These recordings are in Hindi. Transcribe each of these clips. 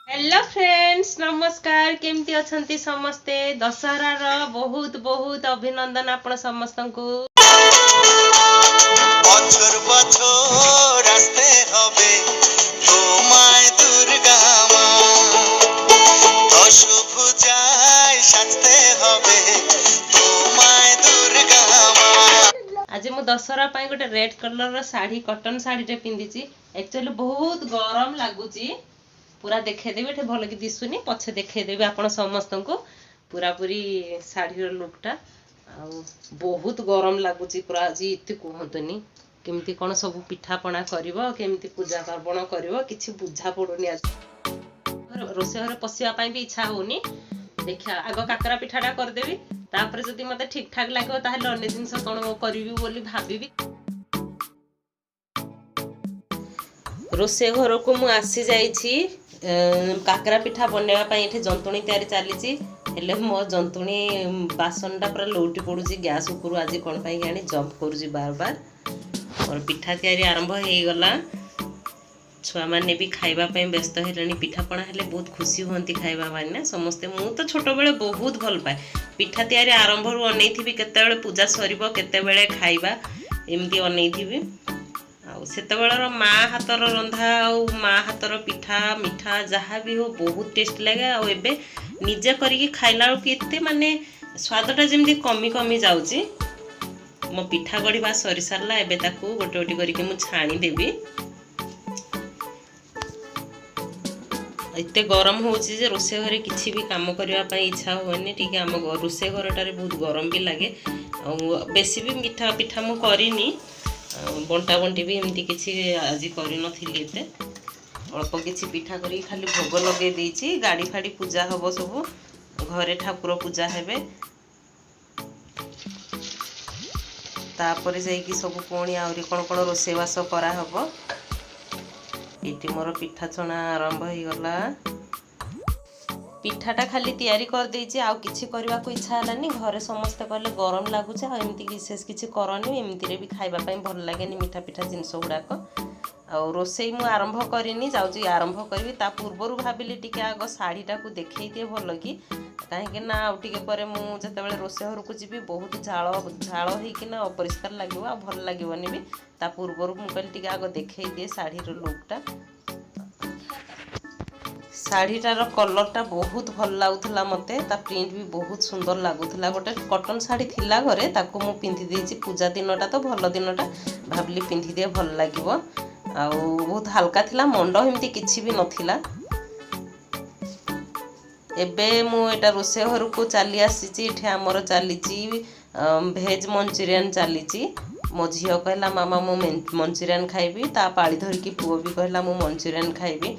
हेलो फ्रेंड्स नमस्कार केमती अछंती समस्ते दशहरा रो बहुत बहुत अभिनंदन आपण समस्त को বছর বছর আসতে হবে তোমায় দুর্গা মা দশভুজায় সাজতে হবে তোমায় দুর্গা মা। आज मु दशहरा पाई गोटे रेड कलर रो साड़ी कॉटन साड़ी रे पिंदिची एक्चुअली बहुत गरम लागुची पूरा देखे देबे एठे भल कि दिसुनी पछे देखे देबे आपण समस्त को पूरा पूरी साड़ी रो लुकटा आ बहुत गरम लागुची पूरा आज इति कहंतनी केमती कोन सब पिठा पणा करिवो केमती पूजा पार्वण करिवो किछि बुझा पडुनी आज रोसे घरे पसिया पाई भी इच्छा होनी देखा आगो काकरा पिठाटा कर देबी तापर जदि मते ठीक ठाक लागो ताहले अन्य जिंस कोन करिवि बोली भाबिबी। रोसे घर को मु आसी जाइछि काकरा पिठा बनेवा पई एठे जंतुणी तयारी चलीछि हेले मो जंतुणी बासनटा पूरा लौटी पडुछि गैस ऊपर आज कोन पई गाणी जंप करूछि बार बार और पिठा तयारी आरंभ हे गला छुआ माने भी खाइबा पई व्यस्त हेलनी पिठापणा हेले बहुत खुशी होंती खाइबा माने समस्ते मु तो छोटो बेले बहुत भल पाए पिठा तयारी आरंभ रु अनैथिबी केते बेले पूजा सरीबो केते बेले खाइबा एमती अनैथिबी आ सेते बेलर मा हातर रंधा आ मा हातर पिठा मिठा जहा भी हो बहुत टेस्ट लागे आ एबे निजे करिके खाइला केते माने स्वादटा जेमती कमी कमी जाउची मो पिठा गड़ीबा सरी सारला एबे ताकू गोटे गोटे करिके मु छाणी देबी इतने गरम होची जे रोसे घरे किछि भी काम करबा पई इच्छा होनी ठीक है हम रोसे घरटारे बहुत गरम भी लागे बेसी भी मिठा पिठा मु करिनी बंटा बंटी भी एमती किछि आज करि नथिली एते अल्प किछि पिठा करी खाली भोग लगे देछि गाड़ी फाड़ी पूजा हबो सब घरे ठाकुर पूजा हेबे तापर जाई कि सब कोणी आउरी कोन कोन रोसे वास करा हबो इति मोर पिठा छणा आरंभ हो गला पिठाटा खाली तैयारी कर देछि आ किछि करबा को इच्छा हलानी घरे समस्त कहले गरम लागुछ आ एमती विशेष किछि करनी एमती रे भी खाइबा पई भल लागेनी मिठा पिठा जिंस गुडा को आ रोसेई मु आरंभ करिनी जाउची आरंभ करबी ता पूर्वरु भाबिली टिके आगो साड़ीटा को देखै दिए भल कि काहे ना आ टिके परे मु जते बेले रोसे घर को जीबी बहुत झाळ झाळ हेई कि ना अपरिष्कार लागिवो आ भल लागिवोनी भी ता पूर्वरु मु कहली टिके आगो देखै दिए साड़ी रो लुकटा साड़ीटार कलरटा बहुत भल लागुथला मते ता प्रिंट भी बहुत सुंदर लागुथला गोटे कॉटन साड़ी थिला घरे ताको मु पिंधि देछि पूजा दिनटा तो भल दिनटा भाबली पिंधि दे भल लागिवो आ बहुत हल्का थिला मंडो हिमती किछि भी नथिला एबे मु एटा रोसे घर को चली आसीची एठे हमर चलीची भेज मंचूरियन चलीची मो झियो कहला मामा मो मंचूरियन खाइबी ता पाळी धर की पुओ भी कहला मो मंचूरियन खाइबी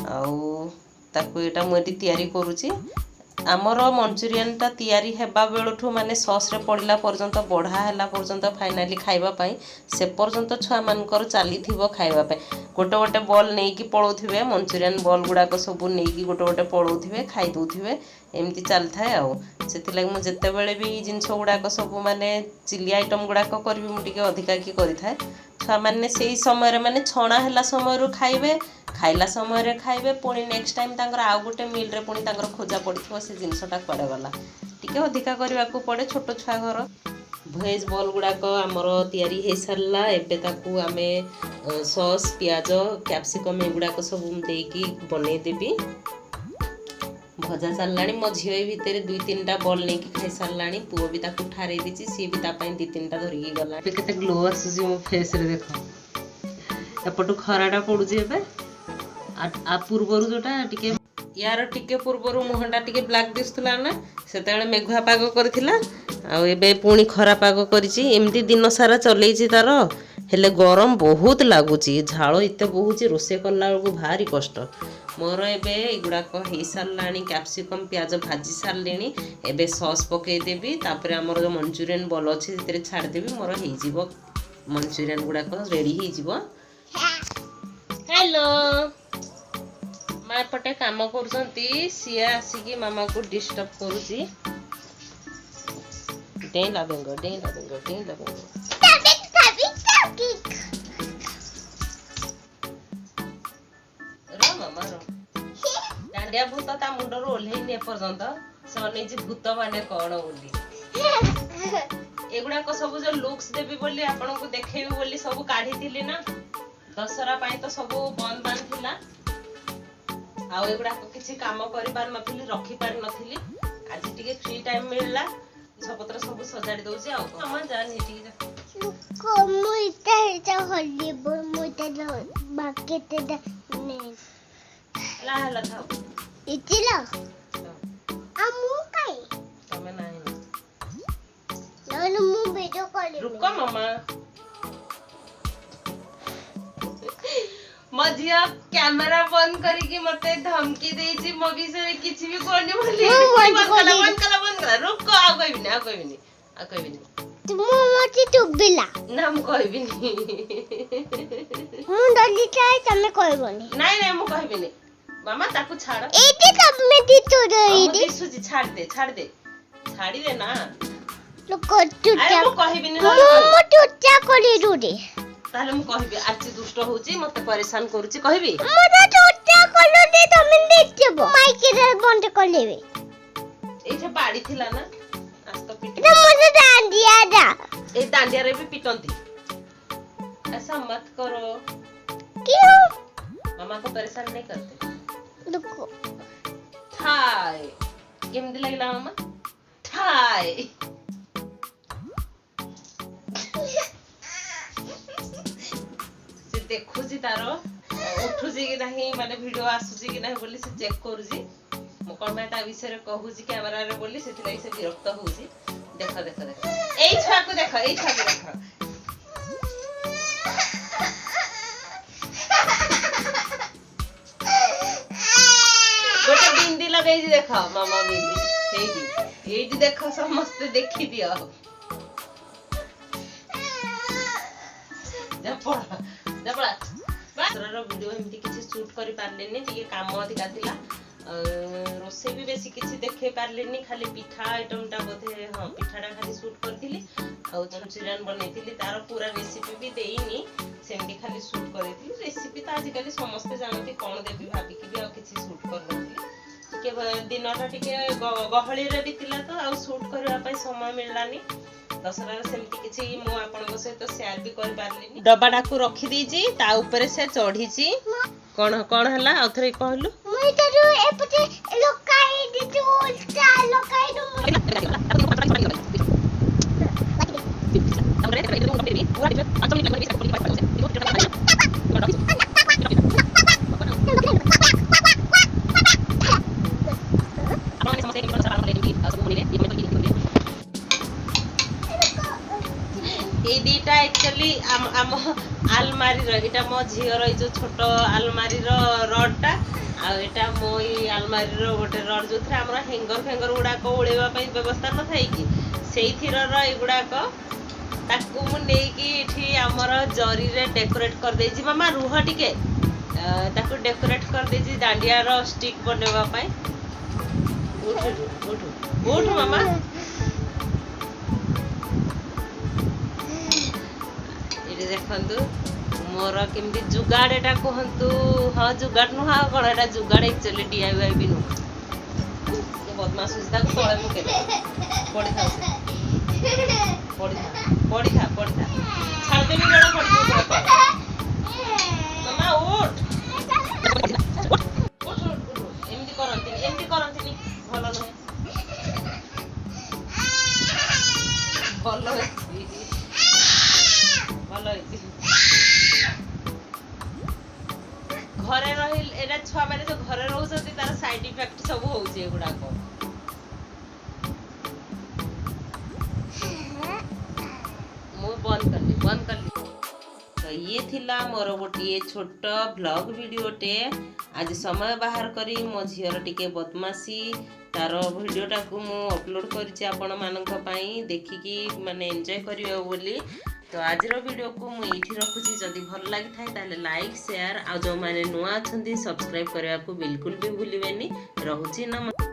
आउ ताकू एटा मु एटी तयारी करूची आमर मंचूरियन ता तयारी हेबा बेलठू माने सॉस रे पड़िला पर्यंत बढ़ा हैला पर्यंत फाइनली खाइबा पई से पर्यंत छुआ मानकर चाली थिबो खाइबा पई गोटे गोटे बॉल नै की पळौथिबे मंचूरियन बॉल गुडा को सब नै की गोटे गोटे पळौथिबे खाइ दोथिबे एमती चल थाए आ सेति लाग मु जत्ते बेले भी जिंस गुडा को सब माने चिली आइटम गुडा को करबी मु टिके अधिका की करि थाए छुआ माने सेही समय रे माने छणा हैला समय रु खाइबे खाइला समय रे खाइबे पुणी नेक्स्ट टाइम तांकर आउ गोटे मील रे पुणी तांकर खोजा पड़िथो से जिंसटा पड़े गला टिके अधिका करबा को पड़े छोटो छुआ घर भेज बॉल गुडा को हमर तयारी हे सरला एबे ताकू आमे सॉस प्याज कैप्सिकम एगुडा को सब देकी बनै देबी भजा सारलाणी मो झियो भितर दुई तीनटा बॉल नै की खाइ सारलाणी पुओ भी ताकू ठारे दिछि सी भी ता पई दी तीनटा धरि गला केते ग्लो आसुजी मो फेस रे देखो एपटू खराटा पडुजी एबे आ पूर्वरु जोटा टिके यार टिके पूर्वरु मुहंडा टिके ब्लैक दिसतला ना सेतेले मेघुआ पाग करथिला आ एबे पुणी खरा पाग करिछि एमती दिन सारा चलैछि तार हेले गरम बहुत लागुछि झाळ इते बहुछि रोसे करला को भारी कष्ट मोर एबे एगुडा को हे सारलाणी कैप्सिकम प्याज भाजी सारलेणी एबे सॉस पके देबी तापर हमर जो मंचूरियन बॉल अछि तेरे छाड़ देबी मोर हे जीवो मंचूरियन गुडा को रेडी हे जीवो हेलो माँ पटे काम करछंती सिया आसीकी मामा को डिस्टर्ब करूची डेला बेंगो रो मामा रो ଦାଣ୍ଡିଆ ଭୂତ ତା ମୁଣ୍ଡରୁ ଓହ୍ଲେଇନି ଏପର୍ଯ୍ୟନ୍ତ ସେ ଅନେଇଛି ଭୂତ ମାନେ କଣ ବୋଲି। ଏଗୁଡାକ ସବୁ ଯୋଉ ଲୁକ୍ସ ଦେବି ବୋଲି ଆପଣଙ୍କୁ ଦେଖେଇବି ବୋଲି ସବୁ କାଢିଥିଲି ନା, ଦଶହରା ପାଇଁ ତ ସବୁ ବନ୍ଦ ବାନ୍ଦ ଥିଲା ଆଉ ଏଗୁଡାକ କିଛି କାମ କରିପାରି ନଥିଲି, ରଖିପାରି ନଥିଲି। ଆଜି ଟିକେ ଫ୍ରି ଟାଇମ ମିଳିଲା, ଜିନିଷପତ୍ର ସବୁ ସଜାଡି ଦଉଛି ଆଉ। ମାମା ଜାନି ଟିକେ ହେଲା ଥାଉ ତମେ ନାହିଁ रुको मामा। मो झिया कैमरा बंद करिकी मते धमकी देछि मो विषय किछि भी कोनी बोली बंद कला रुको आ कहबिनी तुम मते टुबिला ना मु कहबिनी मु डली चाहे तमे कहबनी नहीं मु कहबिनी मामा ताकू छाड़ एटी तमे दी तोरे एटी सुजी छाड़ दे छाड़ी दे ना लोक टुटा अरे मु कहबिनी ना मु टुटा करी रुडी ताले मु कहबी आछि दुष्ट होउची मते परेशान करूची कहबी मते टुटा कलो दे तमे देखबो माइक रे बंद कर लेबे एठे बाड़ी थिला ना आज तो पिट ना मते डांडिया दा ए डांडिया रे भी पिटंती ऐसा मत करो क्यों मामा को परेशान नहीं करते रुको हाय केमदी लागला मामा हाय से देखुची तार उठुची कि नहीं माने वीडियो आसुची कि नहीं बोली से चेक करूची मु कोन ता विषय रे कहूची कैमरा रे बोली सेति लागि से विरक्त होउची देखो एई छुआ को देखो गोटे बिंदी लगाई देखो मामा बिंदी एइटी देखो समस्त देखि दियो जपड़ा बासरा वीडियो एमती किछि शूट करि पारलेनी टिके काम अधिका थिला रोसे भी बेसी किछि देखे पारलेनी खाली पिठा आइटमटा बोधे हां पिठाटा खाली शूट करथिली आ मंचूरियन बनैथिली तार पूरा रेसिपी भी देइनी सेमती खाली शूट करैथिली रेसिपी त आज काली समस्त जानती कोन देबी भाबी कि भी आ किछि शूट करनथिली के दिनटा टिके गहळी रे बितिला तो आ शूट करबा पई समय मिललानी दसरा सेमती किछि मो आपन सहित शेयर भी कर पारलिनी डब्बाटा को रखी दीजी ता ऊपर से चढ़ीची कोन हला आथरे कहलु मुई तरो एपटे लोकाई दितु उल्टा लोकाई दीटा एक्चुअली आम आलमारी रो मो झीर जो छोट आलमारी रडटा आटा मो आलमारी गोटे रड जो आम हेंगर गुड़ाक ओळेवा व्यवस्था न थाई कि से गुड़ाक ताकू मुझे आमर जरी रे डेकोरेट कर देजी मामा रुह टिके ताकू डेकोरेट कर देजी डांडिया रो स्टिक बनेवा पाई उठ मामा देखु मोर केमती जुगाड़ एटा कहतु हाँ जुगाड़ नुह कौन एटा जुगाड़ एक्चुअली डीआईवाई भी नुह बदमाश होता तले मुके पड़ी था छाड़ देवी बड़ा पड़ी मामा उठ एमती करंती भल नुहे घरे रही एटा छुआ माने जो घरे रहउछथि तार साइड इफेक्ट सब होउछे एगुडा को मु बंद कर ली तो ये थिला मोर गोटे छोट व्लॉग वीडियोटे आज समय बाहर करी मो झियर टिके बदमाशी तार वीडियोटा को मु अपलोड करिछि आपण मानक पई देखिकी माने एन्जॉय करियो बोली तो आज वीडियो को मुझे रखुची जदि भल लगी था ताले लाइक शेयर आ जो माने नुआ अछंती सब्सक्राइब करने को बिल्कुल भी भूलिबेनी। रहुची नमस्कार।